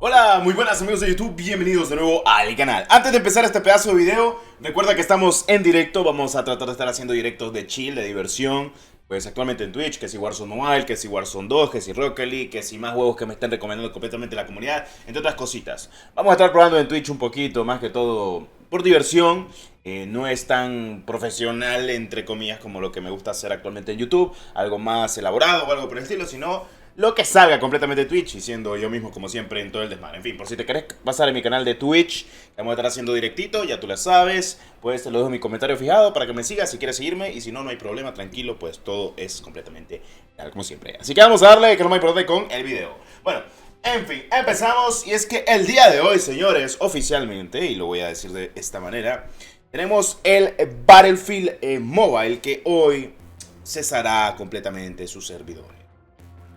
Hola, muy buenas amigos de YouTube, bienvenidos de nuevo al canal. Antes de empezar este pedazo de video, recuerda que estamos en directo, vamos a tratar de estar haciendo directos de chill, de diversión. Pues actualmente en Twitch, que si Warzone Mobile, que si Warzone 2, que si Rocket League, que si más juegos que me estén recomendando completamente la comunidad, entre otras cositas. Vamos a estar probando en Twitch un poquito, más que todo por diversión. No es tan profesional, entre comillas, como lo que me gusta hacer actualmente en YouTube. Algo más elaborado o algo por el estilo, sino lo que salga completamente de Twitch y siendo yo mismo como siempre en todo el desmadre. En fin, por si te querés pasar en mi canal de Twitch, que vamos a estar haciendo directito, ya tú lo sabes. Pues te lo dejo en mi comentario fijado para que me sigas si quieres seguirme. Y si no, no hay problema, tranquilo, pues todo es completamente tal como siempre. Así que vamos a darle, que es lo más importante, con el video. Bueno, en fin, empezamos. Y es que el día de hoy, señores, oficialmente, y lo voy a decir de esta manera, tenemos el Battlefield Mobile, que hoy cesará completamente su servidor.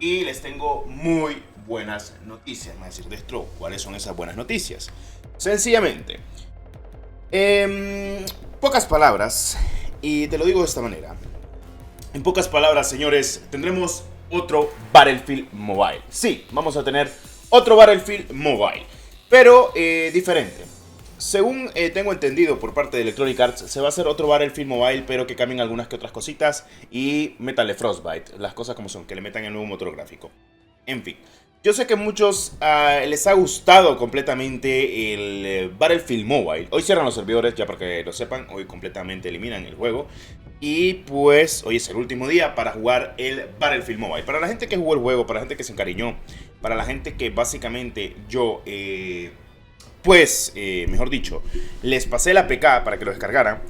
Y les tengo muy buenas noticias. Me voy a decir de esto, ¿cuáles son esas buenas noticias? Sencillamente, pocas palabras, y te lo digo de esta manera. En pocas palabras, señores, tendremos otro Battlefield Mobile. Sí, vamos a tener otro Battlefield Mobile, pero diferente. Según tengo entendido por parte de Electronic Arts, se va a hacer otro Battlefield Mobile, pero que cambien algunas que otras cositas y métanle Frostbite, las cosas como son, que le metan el nuevo motor gráfico. En fin, yo sé que a muchos les ha gustado completamente el Battlefield Mobile. Hoy cierran los servidores, ya para que lo sepan, hoy completamente eliminan el juego. Y pues hoy es el último día para jugar el Battlefield Mobile. Para la gente que jugó el juego, para la gente que se encariñó, para la gente que básicamente yo... mejor dicho, les pasé la APK para que lo descargaran.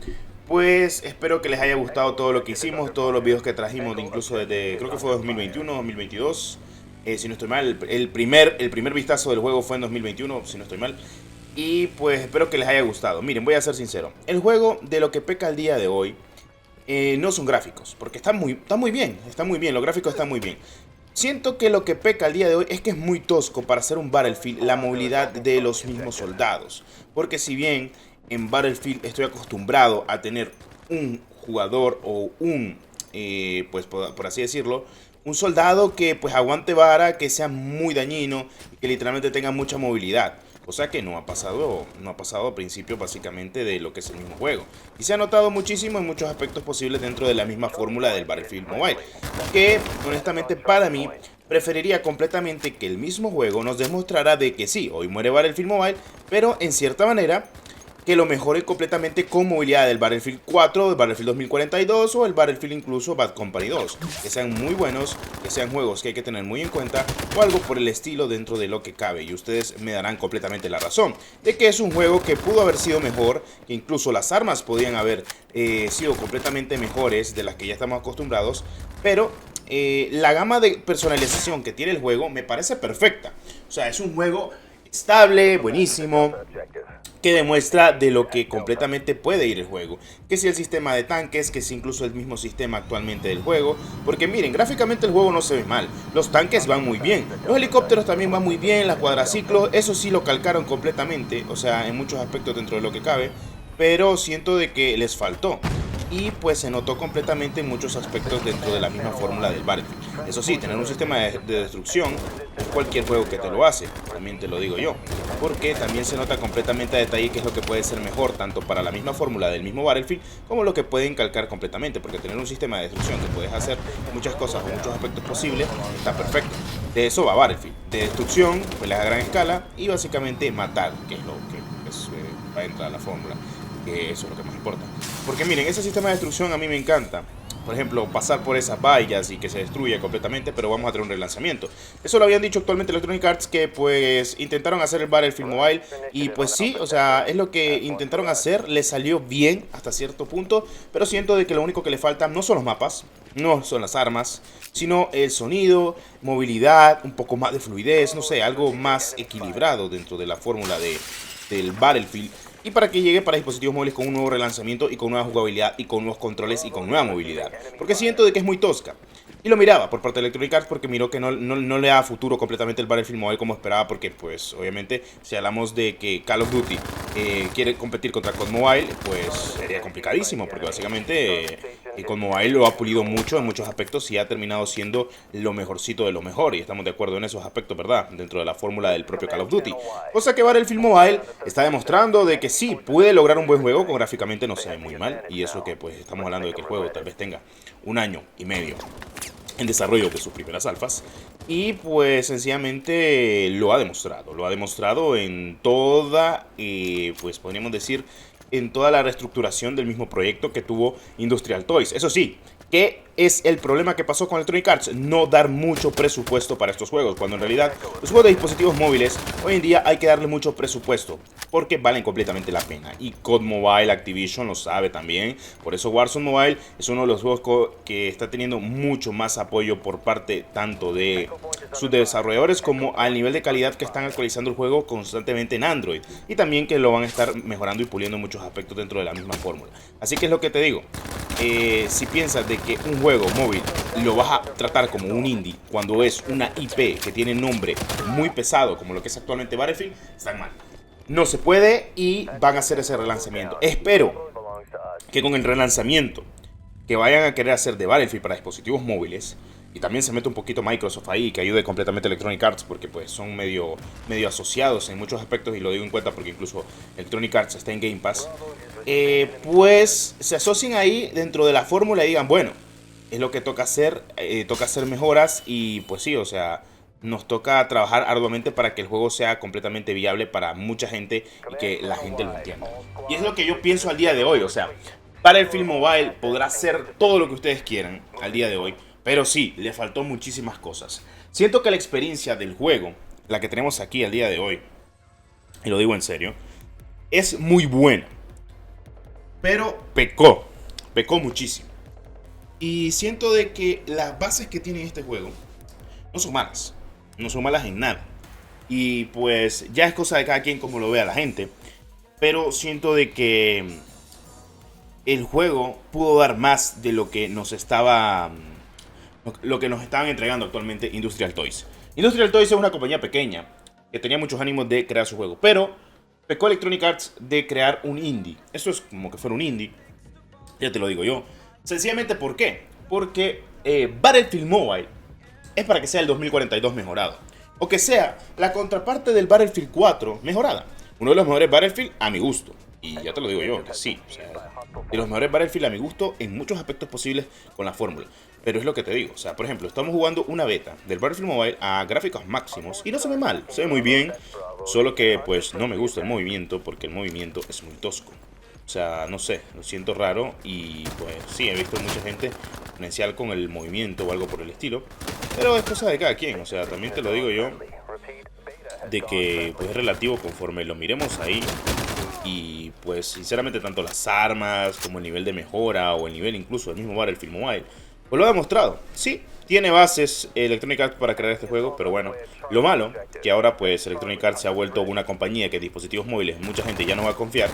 Pues espero que les haya gustado todo lo que hicimos, todos los videos que trajimos, incluso desde, creo que fue 2021, 2022. Si no estoy mal, el primer vistazo del juego fue en 2021, si no estoy mal. Y pues espero que les haya gustado. Miren, voy a ser sincero. El juego, de lo que peca el día de hoy, no son gráficos, porque está muy bien, los gráficos están muy bien. Siento que lo que peca al día de hoy es que es muy tosco para hacer un Battlefield la movilidad de los mismos soldados. Porque si bien en Battlefield estoy acostumbrado a tener un jugador o un, pues por así decirlo, un soldado que pues aguante vara, que sea muy dañino y que literalmente tenga mucha movilidad. Cosa que no ha pasado a principio básicamente de lo que es el mismo juego. Y se ha notado muchísimo en muchos aspectos posibles dentro de la misma fórmula del Battlefield Mobile. Que honestamente para mí preferiría completamente que el mismo juego nos demostrara de que sí, hoy muere Battlefield Mobile, pero en cierta manera que lo mejore completamente con movilidad del Battlefield 4, del Battlefield 2042 o el Battlefield incluso Bad Company 2. Que sean muy buenos, que sean juegos que hay que tener muy en cuenta o algo por el estilo dentro de lo que cabe. Y ustedes me darán completamente la razón de que es un juego que pudo haber sido mejor, que incluso las armas podían haber sido completamente mejores de las que ya estamos acostumbrados, pero la gama de personalización que tiene el juego me parece perfecta. O sea, es un juego estable, buenísimo, que demuestra de lo que completamente puede ir el juego. Que si el sistema de tanques, que si incluso el mismo sistema actualmente del juego. Porque miren, gráficamente el juego no se ve mal. Los tanques van muy bien. Los helicópteros también van muy bien. Las cuadraciclos, eso sí lo calcaron completamente. O sea, en muchos aspectos dentro de lo que cabe. Pero siento de que les faltó. Y pues se notó completamente en muchos aspectos dentro de la misma fórmula del Battlefield. Eso sí, tener un sistema de destrucción, cualquier juego que te lo hace, también te lo digo yo. Porque también se nota completamente a detalle qué es lo que puede ser mejor, tanto para la misma fórmula del mismo Battlefield, como lo que pueden calcar completamente. Porque tener un sistema de destrucción que puedes hacer muchas cosas o muchos aspectos posibles, está perfecto. De eso va Battlefield. De destrucción, peleas a gran escala y básicamente matar, que es lo que pues, va a entrar a la fórmula. Que eso es lo que más importa. Porque miren, ese sistema de destrucción a mí me encanta. Por ejemplo, pasar por esas vallas y que se destruya completamente, pero vamos a tener un relanzamiento. Eso lo habían dicho actualmente Electronic Arts, que pues intentaron hacer el Battlefield Mobile. Y pues sí, o sea, es lo que intentaron hacer, le salió bien hasta cierto punto. Pero siento de que lo único que le falta no son los mapas, no son las armas, sino el sonido, movilidad, un poco más de fluidez, no sé, algo más equilibrado dentro de la fórmula del Battlefield. Y para que llegue para dispositivos móviles con un nuevo relanzamiento y con nueva jugabilidad y con nuevos controles y con nueva movilidad. Porque siento de que es muy tosca. Y lo miraba por parte de Electronic Arts porque miró que no le da futuro completamente el Battlefield Mobile como esperaba. Porque pues obviamente si hablamos de que Call of Duty quiere competir contra COD Mobile, pues sería complicadísimo. Porque básicamente con Mobile lo ha pulido mucho en muchos aspectos y ha terminado siendo lo mejorcito de lo mejor. Y estamos de acuerdo en esos aspectos, ¿verdad? Dentro de la fórmula del propio Call of Duty. Cosa que Battlefield Mobile está demostrando de que sí, puede lograr un buen juego, con gráficamente no se ve muy mal. Y eso que pues estamos hablando de que el juego tal vez tenga 1 año y medio en desarrollo de sus primeras alfas. Y pues sencillamente lo ha demostrado en toda, pues podríamos decir, en toda la reestructuración del mismo proyecto que tuvo Industrial Toys. Eso sí, ¿qué es el problema que pasó con Electronic Arts? No dar mucho presupuesto para estos juegos, cuando en realidad los juegos de dispositivos móviles hoy en día hay que darle mucho presupuesto, porque valen completamente la pena. Y COD Mobile, Activision lo sabe también. Por eso Warzone Mobile es uno de los juegos que está teniendo mucho más apoyo por parte tanto de sus desarrolladores como al nivel de calidad que están actualizando el juego constantemente en Android. Y también que lo van a estar mejorando y puliendo muchos aspectos dentro de la misma fórmula. Así que es lo que te digo. Si piensas de que un juego móvil lo vas a tratar como un indie cuando es una IP que tiene nombre muy pesado como lo que es actualmente Battlefield, están mal. No se puede y van a hacer ese relanzamiento. Espero que con el relanzamiento que vayan a querer hacer de Battlefield para dispositivos móviles, y también se mete un poquito Microsoft ahí, que ayude completamente a Electronic Arts, porque pues son medio asociados en muchos aspectos, y lo digo en cuenta porque incluso Electronic Arts está en Game Pass, pues se asocien ahí dentro de la fórmula y digan, bueno, es lo que toca hacer mejoras, y pues sí, o sea, nos toca trabajar arduamente para que el juego sea completamente viable para mucha gente y que la gente lo entienda. Y es lo que yo pienso al día de hoy, o sea, Battlefield Mobile podrá hacer todo lo que ustedes quieran al día de hoy, pero sí, le faltó muchísimas cosas. Siento que la experiencia del juego, la que tenemos aquí al día de hoy, y lo digo en serio, es muy buena, pero pecó muchísimo. Y siento de que las bases que tiene este juego no son malas en nada. Y pues ya es cosa de cada quien como lo vea la gente, pero siento de que el juego pudo dar más de lo que nos estaban entregando actualmente Industrial Toys. Industrial Toys es una compañía pequeña que tenía muchos ánimos de crear su juego, pero pecó Electronic Arts de crear un indie. Eso es como que fuera un indie, ya te lo digo yo. Sencillamente, ¿por qué? Porque Battlefield Mobile es para que sea el 2042 mejorado, o que sea la contraparte del Battlefield 4 mejorada. Uno de los mejores Battlefield a mi gusto, y ya te lo digo yo, que sí, o sea, de los mejores Battlefield a mi gusto en muchos aspectos posibles con la fórmula. Pero es lo que te digo, o sea, por ejemplo, estamos jugando una beta del Battlefield Mobile a gráficos máximos y no se ve mal, se ve muy bien, solo que pues no me gusta el movimiento porque el movimiento es muy tosco. O sea, no sé, lo siento raro y pues sí, he visto mucha gente exponencial con el movimiento o algo por el estilo, pero es cosa de cada quien, o sea, también te lo digo yo, de que pues es relativo conforme lo miremos ahí. Y pues sinceramente tanto las armas como el nivel de mejora o el nivel incluso del mismo Battlefield Mobile pues lo ha demostrado. Sí, tiene bases Electronic Arts para crear este juego, pero bueno, lo malo que ahora pues Electronic Arts se ha vuelto una compañía que dispositivos móviles mucha gente ya no va a confiar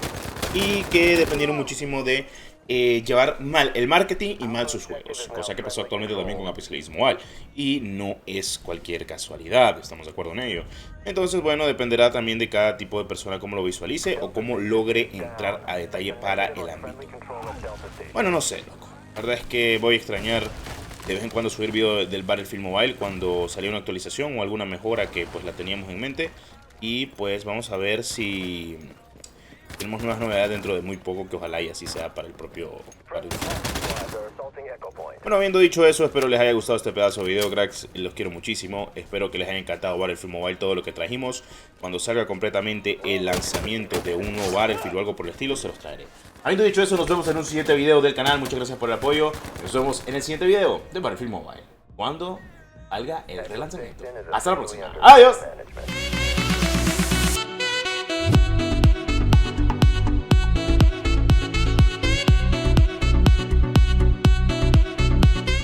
y que dependieron muchísimo de llevar mal el marketing y mal sus juegos, cosa que pasó actualmente también con Apex Legends Mobile, y no es cualquier casualidad, estamos de acuerdo en ello. Entonces bueno, dependerá también de cada tipo de persona cómo lo visualice o cómo logre entrar a detalle para el ámbito. Bueno, no sé, loco, la verdad es que voy a extrañar de vez en cuando subir video del Battlefield Mobile cuando salió una actualización o alguna mejora que pues la teníamos en mente, y pues vamos a ver si tenemos nuevas novedades dentro de muy poco, que ojalá y así sea para el propio Battlefield. Bueno, habiendo dicho eso, espero les haya gustado este pedazo de video, cracks. Los quiero muchísimo. Espero que les haya encantado Battlefield Mobile, todo lo que trajimos. Cuando salga completamente el lanzamiento de un nuevo Battlefield o algo por el estilo, se los traeré. Habiendo dicho eso, nos vemos en un siguiente video del canal. Muchas gracias por el apoyo. Nos vemos en el siguiente video de Battlefield Mobile, cuando salga el relanzamiento. Hasta la próxima. Adiós.